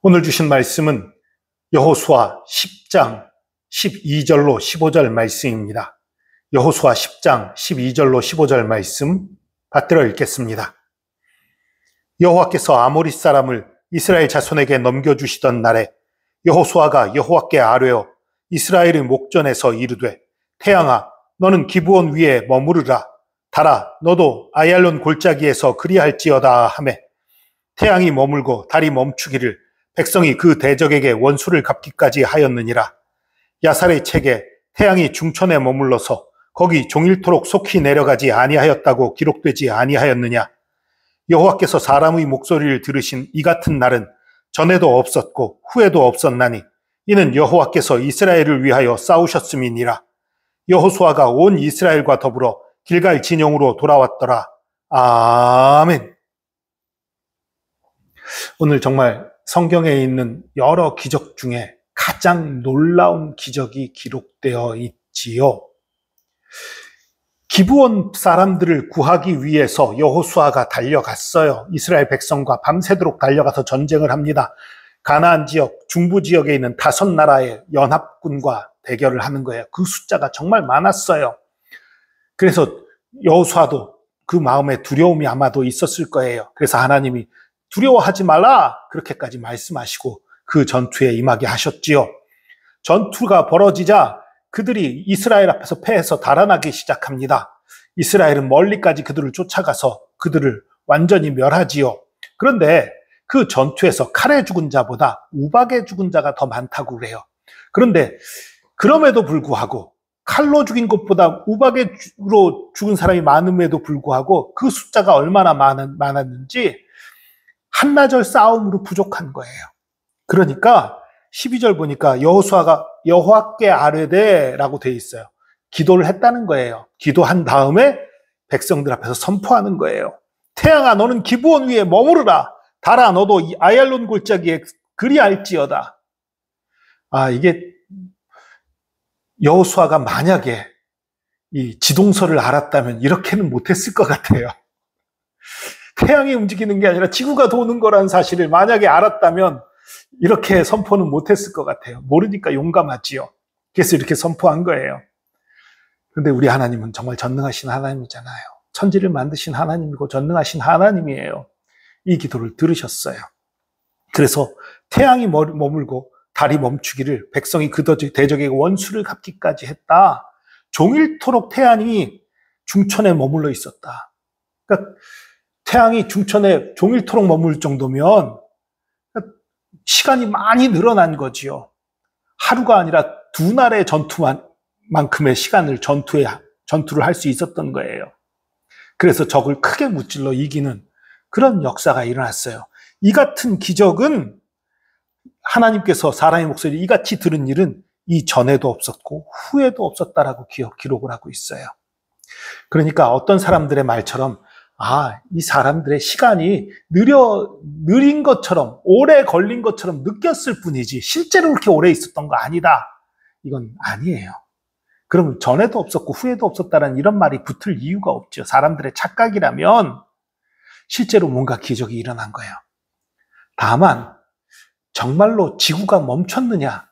오늘 주신 말씀은 여호수아 10장 12절로 15절 말씀입니다. 여호수아 10장 12절로 15절 말씀 받들어 읽겠습니다. 여호와께서 아모리 사람을 이스라엘 자손에게 넘겨주시던 날에 여호수아가 여호와께 아뢰어 이스라엘의 목전에서 이르되 태양아 너는 기브온 위에 머무르라. 달아 너도 아얄론 골짜기에서 그리할지어다 하매 태양이 머물고 달이 멈추기를 백성이 그 대적에게 원수를 갚기까지 하였느니라. 야살의 책에 태양이 중천에 머물러서 거기 종일토록 속히 내려가지 아니하였다고 기록되지 아니하였느냐. 여호와께서 사람의 목소리를 들으신 이 같은 날은 전에도 없었고 후에도 없었나니 이는 여호와께서 이스라엘을 위하여 싸우셨음이니라. 여호수아가 온 이스라엘과 더불어 길갈 진영으로 돌아왔더라. 아멘. 오늘 정말 성경에 있는 여러 기적 중에 가장 놀라운 기적이 기록되어 있지요. 기브온 사람들을 구하기 위해서 여호수아가 달려갔어요. 이스라엘 백성과 밤새도록 달려가서 전쟁을 합니다. 가나안 지역, 중부 지역에 있는 5나라의 연합군과 대결을 하는 거예요. 그 숫자가 정말 많았어요. 그래서 여호수아도 그 마음에 두려움이 아마도 있었을 거예요. 그래서 하나님이 두려워하지 말라 그렇게까지 말씀하시고 그 전투에 임하게 하셨지요. 전투가 벌어지자 그들이 이스라엘 앞에서 패해서 달아나기 시작합니다. 이스라엘은 멀리까지 그들을 쫓아가서 그들을 완전히 멸하지요. 그런데 그 전투에서 칼에 죽은 자보다 우박에 죽은 자가 더 많다고 그래요. 그런데 그럼에도 불구하고 칼로 죽인 것보다 우박으로 죽은 사람이 많음에도 불구하고 그 숫자가 얼마나 많았는지 한나절 싸움으로 부족한 거예요. 그러니까 12절 보니까 여호수아가 여호와께 아뢰되 라고 돼 있어요. 기도를 했다는 거예요. 기도한 다음에 백성들 앞에서 선포하는 거예요. 태양아 너는 기브온 위에 머무르라. 달아 너도 이 아얄론 골짜기에 그리할지어다. 이게 여호수아가 만약에 이 지동설을 알았다면 이렇게는 못했을 것 같아요. 태양이 움직이는 게 아니라 지구가 도는 거라는 사실을 만약에 알았다면 이렇게 선포는 못했을 것 같아요. 모르니까 용감하지요. 그래서 이렇게 선포한 거예요. 그런데 우리 하나님은 정말 전능하신 하나님이잖아요. 천지를 만드신 하나님이고 전능하신 하나님이에요. 이 기도를 들으셨어요. 그래서 태양이 머물고 달이 멈추기를 백성이 그 대적에게 원수를 갚기까지 했다. 종일토록 태양이 중천에 머물러 있었다. 그러니까 태양이 중천에 종일토록 머물 정도면 시간이 많이 늘어난 거지요. 하루가 아니라 2날의 전투만큼의 시간을 전투를 할 수 있었던 거예요. 그래서 적을 크게 무찔러 이기는 그런 역사가 일어났어요. 이 같은 기적은 하나님께서 사람의 목소리를 이같이 들은 일은 이전에도 없었고 후에도 없었다라고 기록을 하고 있어요. 그러니까 어떤 사람들의 말처럼 이 사람들의 시간이 느린 것처럼 오래 걸린 것처럼 느꼈을 뿐이지 실제로 그렇게 오래 있었던 거 아니다. 이건 아니에요. 그러면 전에도 없었고 후에도 없었다는 이런 말이 붙을 이유가 없죠. 사람들의 착각이라면 실제로 뭔가 기적이 일어난 거예요. 다만 정말로 지구가 멈췄느냐?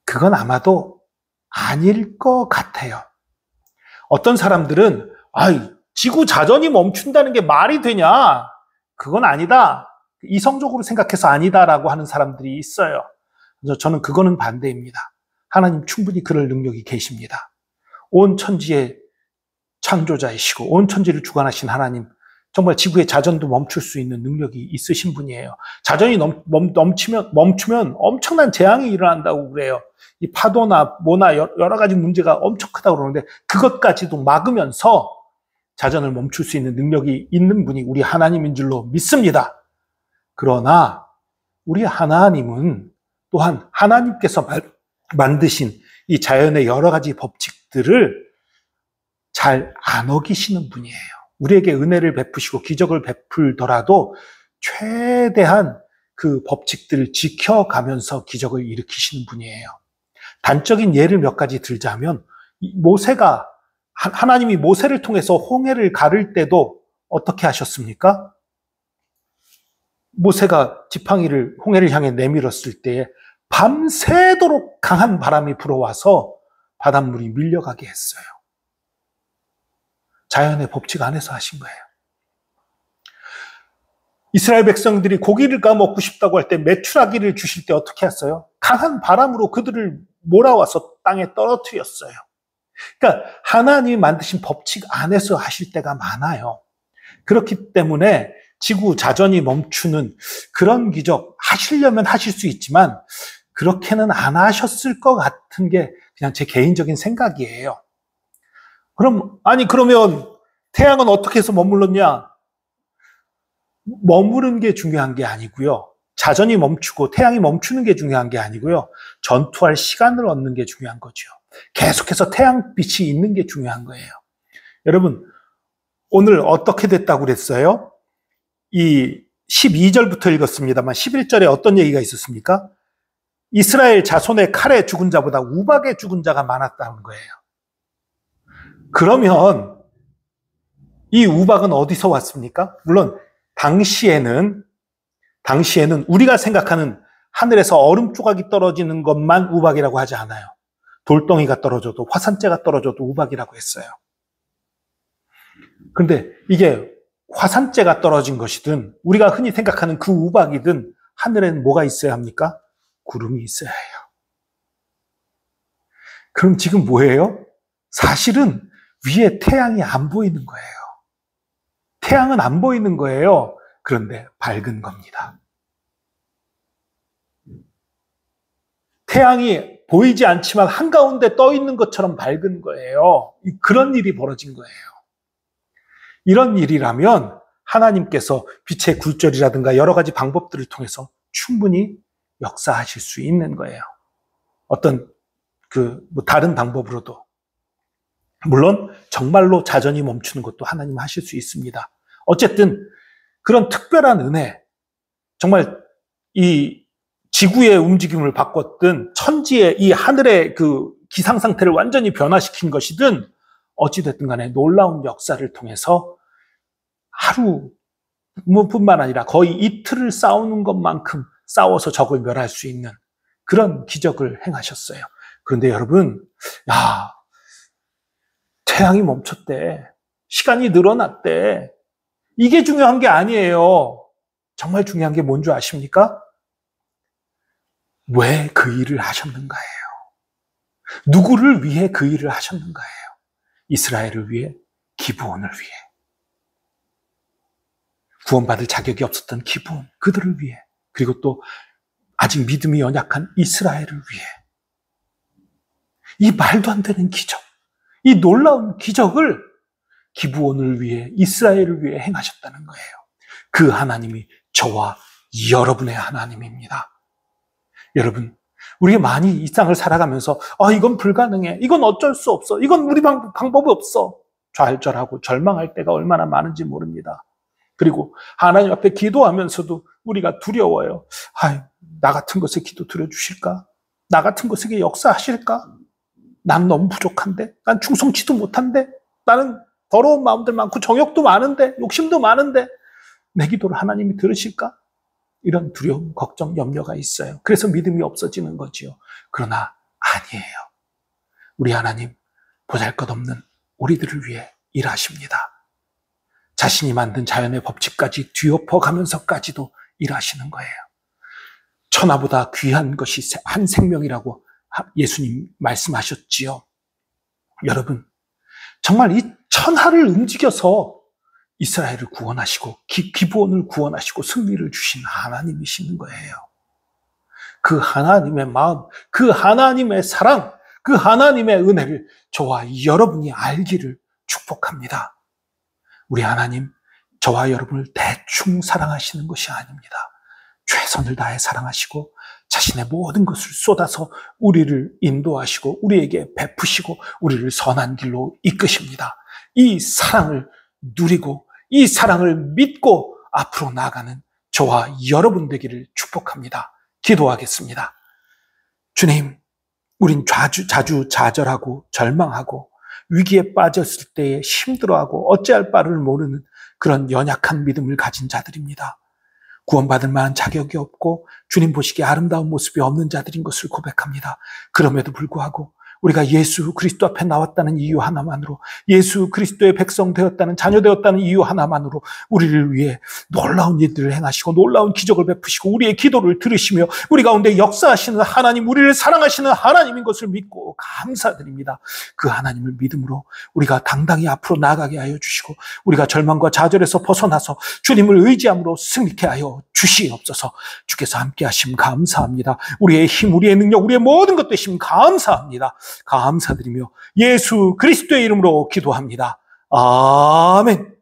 그건 아마도 아닐 것 같아요. 어떤 사람들은 지구 자전이 멈춘다는 게 말이 되냐? 그건 아니다. 이성적으로 생각해서 아니다라고 하는 사람들이 있어요. 그래서 저는 그거는 반대입니다. 하나님 충분히 그럴 능력이 계십니다. 온 천지의 창조자이시고 온 천지를 주관하신 하나님, 정말 지구의 자전도 멈출 수 있는 능력이 있으신 분이에요. 자전이 멈추면 엄청난 재앙이 일어난다고 그래요. 이 파도나 뭐나 여러 가지 문제가 엄청 크다고 그러는데 그것까지도 막으면서 자전을 멈출 수 있는 능력이 있는 분이 우리 하나님인 줄로 믿습니다. 그러나 우리 하나님은 또한 하나님께서 만드신 이 자연의 여러 가지 법칙들을 잘 안 어기시는 분이에요. 우리에게 은혜를 베푸시고 기적을 베풀더라도 최대한 그 법칙들을 지켜가면서 기적을 일으키시는 분이에요. 단적인 예를 몇 가지 들자면 하나님이 모세를 통해서 홍해를 가를 때도 어떻게 하셨습니까? 모세가 지팡이를 홍해를 향해 내밀었을 때에 밤새도록 강한 바람이 불어와서 바닷물이 밀려가게 했어요. 자연의 법칙 안에서 하신 거예요. 이스라엘 백성들이 고기를 까먹고 싶다고 할 때 메추라기를 주실 때 어떻게 했어요? 강한 바람으로 그들을 몰아와서 땅에 떨어뜨렸어요. 그러니까 하나님이 만드신 법칙 안에서 하실 때가 많아요. 그렇기 때문에 지구 자전이 멈추는 그런 기적 하시려면 하실 수 있지만 그렇게는 안 하셨을 것 같은 게 그냥 제 개인적인 생각이에요. 그러면 태양은 어떻게 해서 머물렀냐? 머무른 게 중요한 게 아니고요. 자전이 멈추고 태양이 멈추는 게 중요한 게 아니고요. 전투할 시간을 얻는 게 중요한 거죠. 계속해서 태양빛이 있는 게 중요한 거예요. 여러분, 오늘 어떻게 됐다고 그랬어요? 이 12절부터 읽었습니다만 11절에 어떤 얘기가 있었습니까? 이스라엘 자손의 칼에 죽은 자보다 우박에 죽은 자가 많았다는 거예요. 그러면 이 우박은 어디서 왔습니까? 물론 당시에는 우리가 생각하는 하늘에서 얼음 조각이 떨어지는 것만 우박이라고 하지 않아요. 돌덩이가 떨어져도 화산재가 떨어져도 우박이라고 했어요. 그런데 이게 화산재가 떨어진 것이든 우리가 흔히 생각하는 그 우박이든 하늘에는 뭐가 있어야 합니까? 구름이 있어야 해요. 그럼 지금 뭐예요? 사실은 위에 태양이 안 보이는 거예요. 태양은 안 보이는 거예요. 그런데 밝은 겁니다. 태양이 보이지 않지만 한가운데 떠 있는 것처럼 밝은 거예요. 그런 일이 벌어진 거예요. 이런 일이라면 하나님께서 빛의 굴절이라든가 여러 가지 방법들을 통해서 충분히 역사하실 수 있는 거예요. 어떤 다른 방법으로도. 물론 정말로 자전이 멈추는 것도 하나님 하실 수 있습니다. 어쨌든 그런 특별한 은혜, 정말 이 지구의 움직임을 바꿨든 천지의 이 하늘의 그 기상 상태를 완전히 변화시킨 것이든 어찌됐든 간에 놀라운 역사를 통해서 하루뿐만 아니라 거의 이틀을 싸우는 것만큼 싸워서 적을 멸할 수 있는 그런 기적을 행하셨어요. 그런데 여러분, 태양이 멈췄대. 시간이 늘어났대. 이게 중요한 게 아니에요. 정말 중요한 게 뭔지 아십니까? 왜 그 일을 하셨는가예요. 누구를 위해 그 일을 하셨는가예요. 이스라엘을 위해, 기브온을 위해. 구원받을 자격이 없었던 기브온, 그들을 위해. 그리고 또 아직 믿음이 연약한 이스라엘을 위해. 이 말도 안 되는 기적, 이 놀라운 기적을 기브온을 위해, 이스라엘을 위해 행하셨다는 거예요. 그 하나님이 저와 여러분의 하나님입니다. 여러분, 우리가 많이 이 땅을 살아가면서 이건 불가능해, 이건 어쩔 수 없어, 이건 우리 방법이 없어 좌절하고 절망할 때가 얼마나 많은지 모릅니다. 그리고 하나님 앞에 기도하면서도 우리가 두려워요. 나 같은 것에 기도 들어주실까? 나 같은 것에게 역사하실까? 난 너무 부족한데? 난 충성치도 못한데? 나는 더러운 마음들 많고 정욕도 많은데? 욕심도 많은데? 내 기도를 하나님이 들으실까? 이런 두려움, 걱정, 염려가 있어요. 그래서 믿음이 없어지는 거지요. 그러나 아니에요. 우리 하나님 보잘것없는 우리들을 위해 일하십니다. 자신이 만든 자연의 법칙까지 뒤엎어가면서까지도 일하시는 거예요. 천하보다 귀한 것이 한 생명이라고 예수님 말씀하셨지요. 여러분, 정말 이 천하를 움직여서 이스라엘을 구원하시고 기브온을 구원하시고 승리를 주신 하나님이시는 거예요. 그 하나님의 마음, 그 하나님의 사랑, 그 하나님의 은혜를 저와 여러분이 알기를 축복합니다. 우리 하나님, 저와 여러분을 대충 사랑하시는 것이 아닙니다. 최선을 다해 사랑하시고 자신의 모든 것을 쏟아서 우리를 인도하시고 우리에게 베푸시고 우리를 선한 길로 이끄십니다. 이 사랑을 누리고 이 사랑을 믿고 앞으로 나아가는 저와 여러분 되기를 축복합니다. 기도하겠습니다. 주님, 우린 자주 좌절하고 절망하고 위기에 빠졌을 때에 힘들어하고 어찌할 바를 모르는 그런 연약한 믿음을 가진 자들입니다. 구원받을 만한 자격이 없고 주님 보시기에 아름다운 모습이 없는 자들인 것을 고백합니다. 그럼에도 불구하고 우리가 예수 그리스도 앞에 나왔다는 이유 하나만으로, 예수 그리스도의 백성 되었다는, 자녀 되었다는 이유 하나만으로 우리를 위해 놀라운 일들을 행하시고 놀라운 기적을 베푸시고 우리의 기도를 들으시며 우리 가운데 역사하시는 하나님, 우리를 사랑하시는 하나님인 것을 믿고 감사드립니다. 그 하나님을 믿음으로 우리가 당당히 앞으로 나아가게 하여 주시고 우리가 절망과 좌절에서 벗어나서 주님을 의지함으로 승리케 하여 주시옵소서. 주께서 함께 하심 감사합니다. 우리의 힘, 우리의 능력, 우리의 모든 것 되심 감사합니다. 감사드리며 예수 그리스도의 이름으로 기도합니다. 아멘.